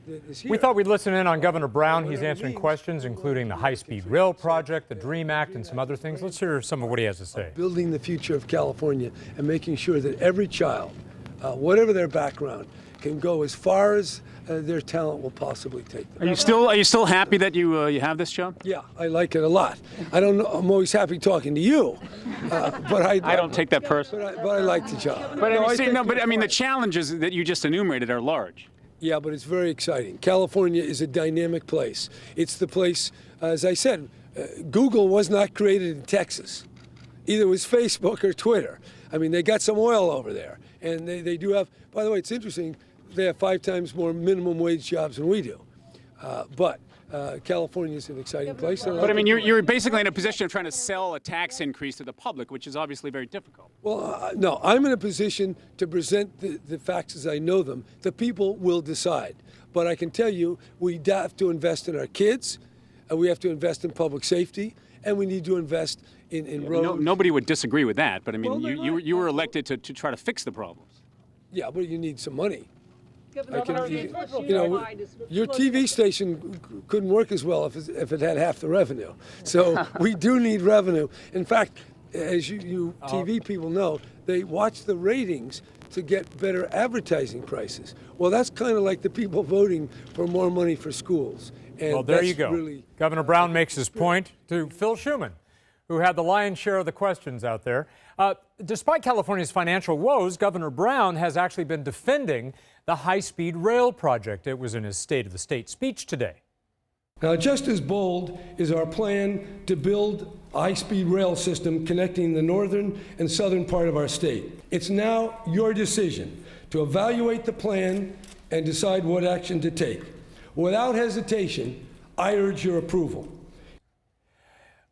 that is here. We thought we'd listen in on Governor Brown. He's answering questions, including the high-speed rail project, the DREAM Act, and some other things. Let's hear some of what he has to say. Building the future of California and making sure that every child, whatever their background, can go as far as their talent will possibly take them. Are you still happy that you have this job? Yeah, I like it a lot. I don't know. I'm always happy talking to you, but I don't take that personally. But I like the job. But I mean, the challenges that you just enumerated are large. Yeah, but it's very exciting. California is a dynamic place. It's the place, as I said, Google was not created in Texas. Either it was Facebook or Twitter. I mean, they got some oil over there. And they do have, by the way, it's interesting, they have 5 times more minimum wage jobs than we do. But California is an exciting place. But I mean, you're basically in a position of trying to sell a tax increase to the public, which is obviously very difficult. Well, no, I'm in a position to present the facts as I know them. The people will decide. But I can tell you, we have to invest in our kids, we have to invest in public safety, and we need to invest in roads. Nobody would disagree with that, but I mean, Well, you were elected to try to fix the problems. Yeah, but you need some money. Your TV station couldn't work as well if it had half the revenue. So we do need revenue. In fact, as you TV people know, they watch the ratings to get better advertising prices. Well, that's kind of like the people voting for more money for schools. And well, there you go. Really, Governor Brown makes his point to Phil Shuman, who had the lion's share of the questions out there. Despite California's financial woes, Governor Brown has actually been defending the high-speed rail project. It was in his State of the State speech today. Now, just as bold is our plan to build a high-speed rail system connecting the northern and southern part of our state. It's now your decision to evaluate the plan and decide what action to take. Without hesitation, I urge your approval.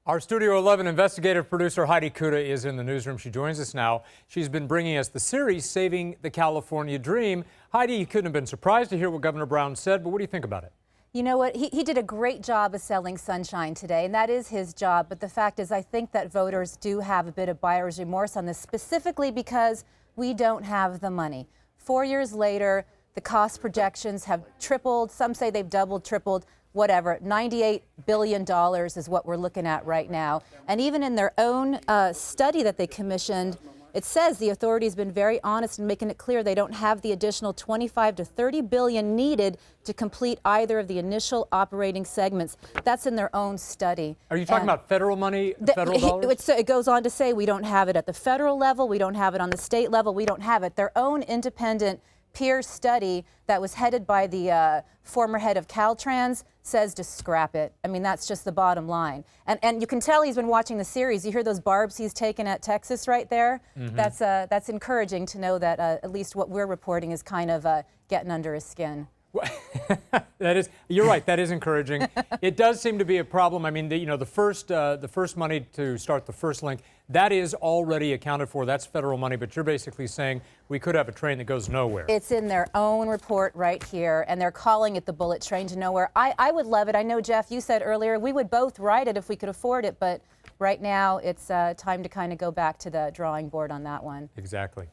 Our Studio 11 investigative producer Heidi Cuda is in the newsroom. She joins us now. She's been bringing us the series, Saving the California Dream. Heidi, you couldn't have been surprised to hear what Governor Brown said, but what do you think about it? You know what? He did a great job of selling sunshine today, and that is his job. But the fact is, I think that voters do have a bit of buyer's remorse on this, specifically because we don't have the money. 4 years later, the cost projections have tripled. Some say they've doubled, tripled. Whatever, $98 billion is what we're looking at right now. And even in their own study that they commissioned, it says the authority has been very honest in making it clear they don't have the additional 25 to 30 billion needed to complete either of the initial operating segments. That's in their own study. Are you talking about federal money, federal dollars? It goes on to say we don't have it at the federal level, we don't have it on the state level, we don't have it. Their own independent peer study that was headed by the former head of Caltrans says to scrap it. I mean, that's just the bottom line. And you can tell he's been watching the series. You hear those barbs he's taken at Texas right there? Mm-hmm. That's encouraging to know that at least what we're reporting is kind of getting under his skin. You're right. That is encouraging. It does seem to be a problem. I mean, the first money to start the first link, that is already accounted for. That's federal money. But you're basically saying we could have a train that goes nowhere. It's in their own report right here, and they're calling it the bullet train to nowhere. I would love it. I know, Jeff, you said earlier we would both ride it if we could afford it. But right now, it's time to kind of go back to the drawing board on that one. Exactly.